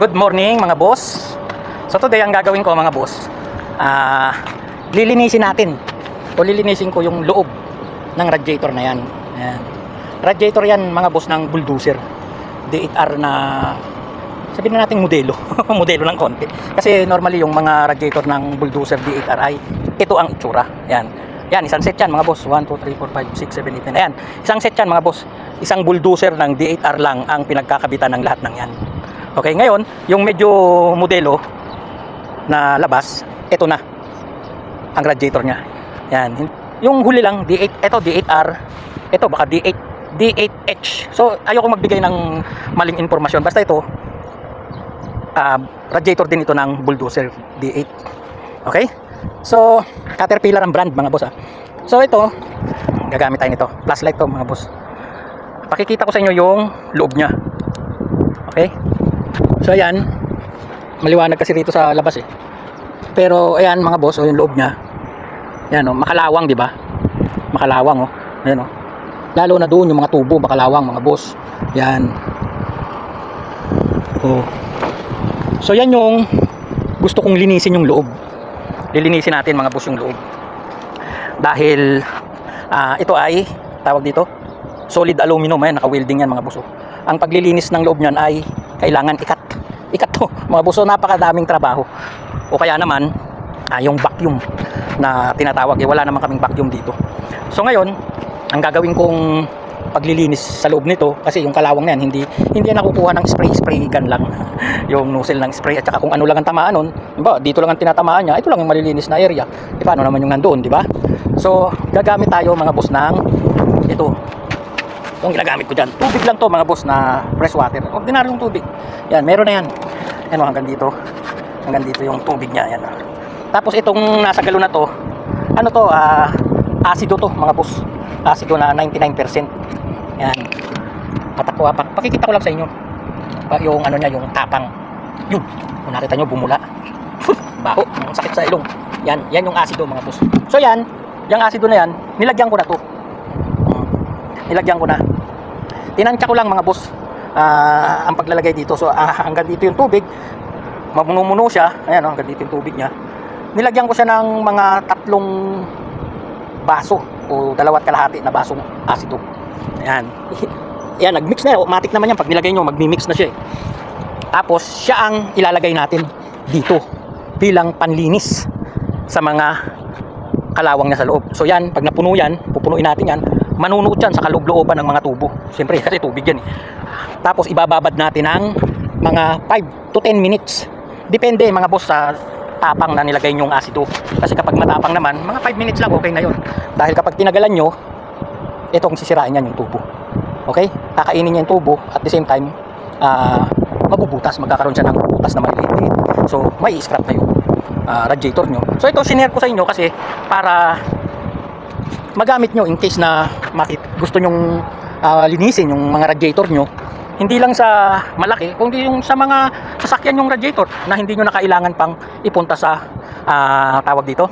Good morning mga boss. So today ang gagawin ko mga boss, lilinisin natin o lilinisin ko yung loob ng radiator na yan. Ayan. Radiator yan mga boss ng bulldozer D8R na sabihin na natin modelo modelo ng konti kasi normally yung mga radiator ng bulldozer D8R ay ito ang itsura. Ayan. Yan, isang set yan mga boss. 1, 2, 3, 4, 5, 6, 7, 8, 9. Ayan, isang set yan mga boss. Isang bulldozer ng D8R lang ang pinagkakabitan ng lahat ng yan. Okay, ngayon, yung medyo modelo na labas, ito na ang radiator niya. Yan. Yung huli lang, D8, ito D8R, ito baka D8, D8H. So, ayoko magbigay ng maling informasyon. Basta ito, radiator din ito ng bulldozer D8. Okay? So, Caterpillar ang brand mga boss. So, ito, gagamit tayo nito. Flashlight to mga boss. Pakikita ko sa inyo yung loob niya. Okay? So ayan, maliwanag kasi rito sa labas eh. Pero ayan mga boss, yung loob niya. Ayan oh, makalawang 'di ba? Makalawang oh. Ayan oh. Lalo na doon yung mga tubo, makalawang mga boss. Yan. Oh. So yan yung gusto kong linisin yung loob. Lilinisin natin mga boss yung loob. Dahil ito ay tawag dito, solid aluminum, ayan, naka-welding yan mga boss. Oh. Ang paglilinis ng loob niyan ay kailangan ikat to mga boss. So napakadaming trabaho. O kaya naman yung vacuum na tinatawag, wala naman kaming vacuum dito. So ngayon ang gagawin kong paglilinis sa loob nito, kasi yung kalawang na yan hindi yan nakukuha ng spray gun lang yung nozzle ng spray at saka kung ano lang ang tamaan nun, diba, dito lang ang tinatamaan niya, ito lang yung malilinis na area. Di paano naman yung nandoon, di ba? So gagamit tayo mga boss ng ito. Itong ginagamit ko dyan, tubig lang to mga boss, na fresh water, ordinaryong tubig. Yan, meron na yan. Yan o, hanggang dito yung tubig niya. Yan. Tapos itong nasa galon na to, ano to, asido to mga boss. Asido na 99%. Yan. Patakwa, pakikita ko lang sa inyo yung ano niya, yung tapang. Yun, kung nakita nyo, bumula. Baho, ang sakit sa ilong. Yan yung asido mga boss. So yan, yung asido na yan, nilagyan ko na to. Nilagyan ko na. Tinansya ko lang mga boss ang paglalagay dito. So hanggang dito yung tubig, mamuno-muno siya. Ayan, hanggang dito yung tubig niya. Nilagyan ko siya ng mga 3 baso o 2.5 na basong asido. Ayan. Ayan, nagmix na. Automatic naman yan. Pag nilagay nyo, magmi-mix na siya eh. Tapos siya ang ilalagay natin dito bilang panlinis sa mga kalawang niya sa loob. So yan, pag napuno yan, pupunuin natin yan, manunuot yan sa kaloob-looban ng mga tubo. Siyempre kasi tubig yan eh. Tapos ibababad natin ng mga 5 to 10 minutes. Depende mga boss sa tapang na nilagay nyong asido. Kasi kapag matapang naman, mga 5 minutes lang okay na yun. Dahil kapag tinagalan nyo, itong sisirain yan yung tubo. Okay? Kakainin niya yung tubo at the same time, mabubutas. Magkakaroon siya ng butas na maliliit. So may scrap na yung radiator nyo. So ito, sinare ko sa inyo kasi para magamit nyo in case na gusto nyong linisin yung mga radiator nyo, hindi lang sa malaki, kundi yung sa mga sasakyan yung radiator na hindi nyo na kailangan pang ipunta sa tawag dito,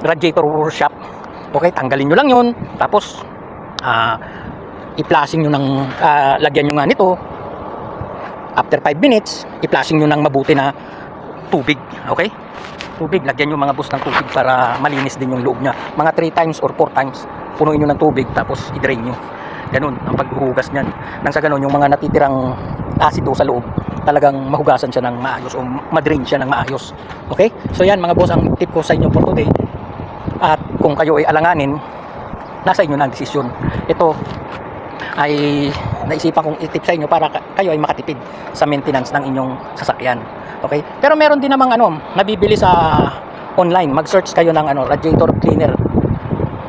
radiator workshop. Okay, tanggalin nyo lang yun, tapos i-flushing nyo ng lagyan nyo nga nito. After 5 minutes, i-flushing nyo ng mabuti na tubig. Okay, tubig, lagyan nyo mga boss ng tubig para malinis din yung loob nya. Mga 3 times or 4 times punuin nyo ng tubig, tapos i-drain nyo. Ganun ang paghuhugas nyan. Nang sa ganun, yung mga natitirang asido sa loob, talagang mahugasan siya ng maayos o madrain siya ng maayos. Okay? So yan mga boss, ang tip ko sa inyo for today. At kung kayo ay alanganin, nasa inyo na ang desisyon. Ito ay naisipan kong i-tip sa inyo para kayo ay makatipid sa maintenance ng inyong sasakyan. Okay? Pero meron din namang nabibili sa online. Mag-search kayo ng radiator cleaner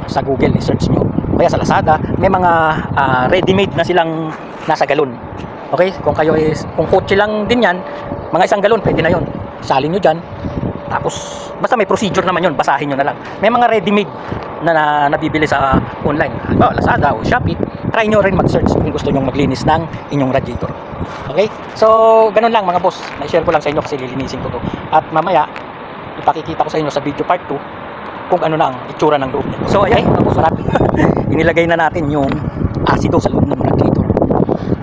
sa Google, i-search nyo. Kaya sa Lazada, may mga ready-made na silang nasa galon. Okay? Kung kayo kung kotse lang din yan, mga 1 galon, pwede na yon. Salin nyo dyan. Tapos, basta may procedure naman yun, basahin nyo na lang. May mga ready-made na nabibili sa online. Lazada o Shopee. Try nyo rin mag-search kung gusto nyo maglinis ng inyong radiator. Okay? So, ganun lang mga boss. Na-share ko lang sa inyo kasi lilinisin ko to. At mamaya, ipakikita ko sa inyo sa video part 2 kung ano na ang itsura ng loob niya. So, ayan, mga boss, inilagay na natin yung asido sa loob ng radiator.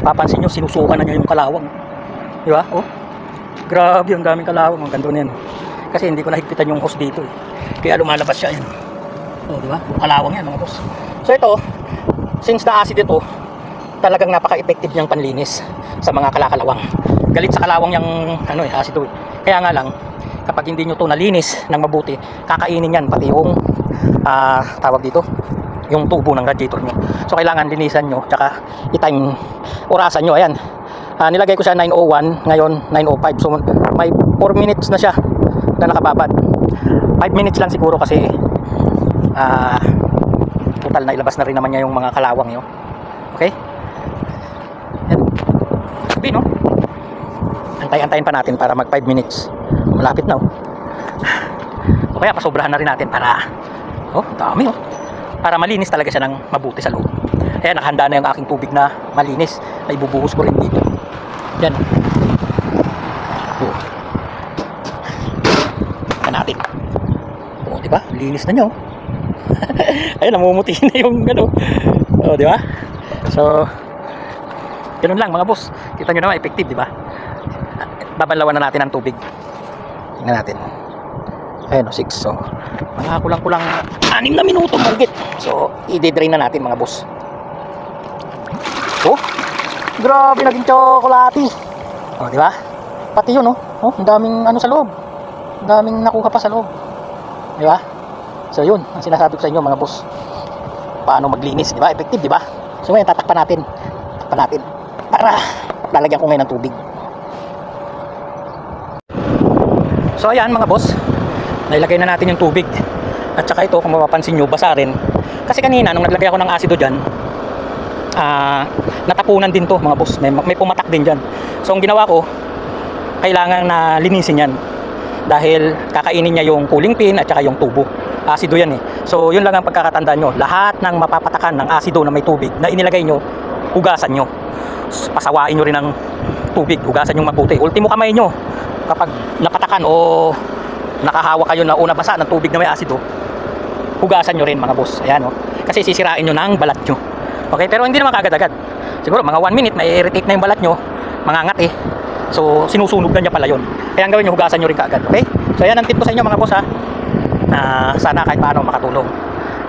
Papansin nyo, sinusukan na niya yung kalawang. Di ba? Oh, Grabe, ang daming kalawang. Ang ganda na yan. Kasi hindi ko nahigpitan yung hose dito eh. Kaya lumalabas siya yan. O, di ba? Kalawang yan mga boss. So ito, since na-acid ito, talagang napaka-effective niyang panlinis sa mga kalakalawang. Galit sa kalawang yung ano eh, acid eh. Kaya nga lang, kapag hindi nyo to nalinis ng mabuti, kakainin yan pati yung tawag dito, yung tubo ng radiator nyo. So kailangan linisan nyo, tsaka i-time, orasan nyo. Ayan, nilagay ko siya 9:01, ngayon 9:05. So may 4 minutes na siya na nakababad. 5 minutes lang siguro kasi total na ilabas na rin naman niya yung mga kalawang nyo. Okay? Yan. Sabi no? Antay-antayin pa natin para mag 5 minutes. Malapit na oh. O kaya pasobrahan na rin natin para dami oh. Para malinis talaga siya ng mabuti sa loob. Ayan, nakahanda na yung aking tubig na malinis. Ay bubuhos ko rin dito. Yan. Yan natin. O, diba? Linis na nyo. Ayun, namumuti na yung ano. O, diba? So, ganun lang mga boss. Kita nyo naman, effective, diba? Babalawan na natin ang tubig. Tingnan natin. Ayun o, 6. So, mga kulang-kulang 6 na minuto margit. So, i-drain na natin mga boss. Oh, grabe naging tsokolate. O, di ba? Pati yun, ang daming ano sa loob. Ang daming nakuha pa sa loob. Di ba? So, yun. Ang sinasabi ko sa inyo mga boss. Paano maglinis, di ba? Effective, di ba? So, ngayon, tatakpan natin. Tatakpan natin. Para lalagyan ko ngayon ng tubig. So, ayan mga boss. Nailagay na natin yung tubig. At saka ito, kung mapapansin nyo, basa rin. Kasi kanina, nung naglagay ako ng asido dyan, natapunan din to mga boss. May pumatak din dyan. So, ang ginawa ko, kailangan na linisin yan. Dahil kakainin niya yung cooling pin at saka yung tubo. Asido yan eh. So, yun lang ang pagkakatandaan nyo. Lahat ng mapapatakan ng asido na may tubig na inilagay nyo, hugasan nyo. Pasawain nyo rin ng tubig. Hugasan nyo mabuti. Ultimo kamay nyo. Kapag napatakan o nakahawa kayo na una basa ng tubig na may asido, hugasan nyo rin mga boss. Ayan o. Kasi sisirain nyo ng balat nyo. Okay, pero hindi naman kagad-agad. Siguro mga 1 minute, may irritate na yung balat nyo. Mangangat eh. So, sinusunog na niya pala yun. Kaya ang gawin nyo, hugasan nyo rin kaagad. Okay? So, ayan ang tip ko sa inyo mga boss ha. Sana kahit paano makatulong.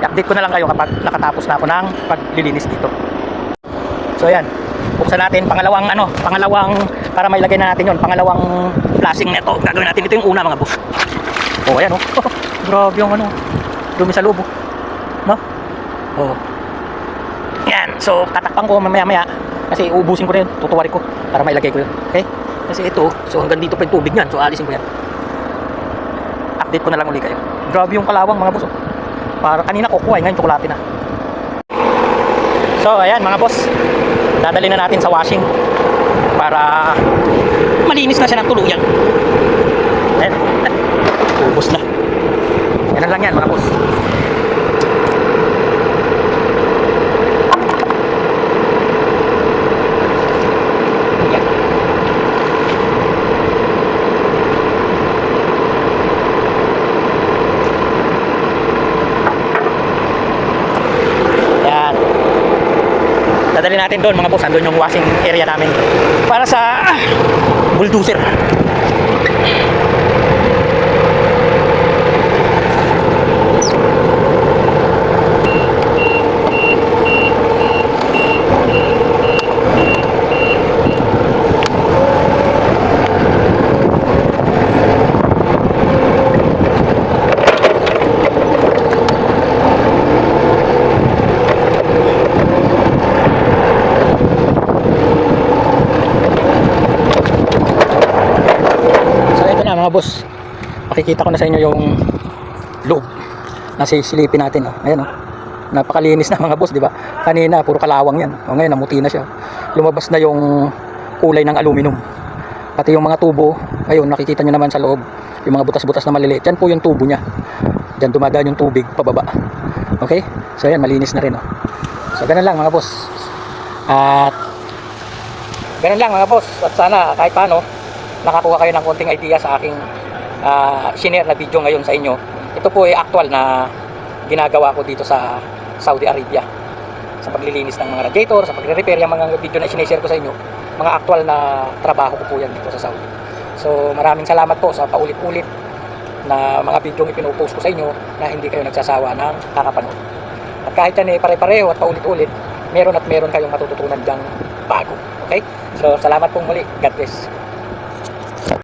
I-update ko na lang kayo kapag nakatapos na ako ng paglilinis dito. So, ayan. Buksan natin pangalawang para mailagay na natin yun. Pangalawang flashing nito. Gagawin natin ito yung una mga boss. Oh, ayan oh. Grabe yung dumi sa loob oh. No? Oh. Yan. So, tatakpan ko mamaya-maya kasi uubusin ko rin, tutuwarin ko para mailagay ko yun. Okay? Kasi ito, so hanggang dito pa yung tubig niyan. So, alisin ko yan. Update ko na lang ulit kayo. Grabe yung kalawang mga boss oh. Para kanina kukuha, ngayon tsokolate na. So, ayan mga boss. Dadali na natin sa washing para malinis na siya ng tuluyan. Ayan. Ubus na. Yan lang yan mga boss. Yan. Yan. Dadali natin doon mga boss. Andun yung washing area namin para sa bulldozer. Mga boss, makikita ko na sa inyo yung loob na sisilipin natin oh. Ayan oh. Napakalinis na mga boss, di ba? Kanina puro kalawang yan. O ngayon namuti na siya. Lumabas na yung kulay ng aluminum. Pati yung mga tubo, ayun nakikita niyo naman sa loob. Yung mga butas-butas na maliliit. Yan po yung tubo niya. Diyan dumadaan yung tubig pababa. Okay? So ayan, malinis na rin oh. So ganun lang mga boss. At ganun lang mga boss. At sana kahit paano nakakuha kayo ng konting idea sa aking shinare na video ngayon sa inyo. Ito po ay actual na ginagawa ko dito sa Saudi Arabia sa paglilinis ng mga radiator, sa pagre-repair. Yung mga video na sinishare ko sa inyo, mga actual na trabaho ko po yan dito sa Saudi. So maraming salamat po sa paulit-ulit na mga video yung pinupost ko sa inyo na hindi kayo nagsasawa ng kakapanood. At kahit yan pare-pareho at paulit-ulit, meron at meron kayong matututunan dyang bago. Okay? So salamat pong muli. God bless.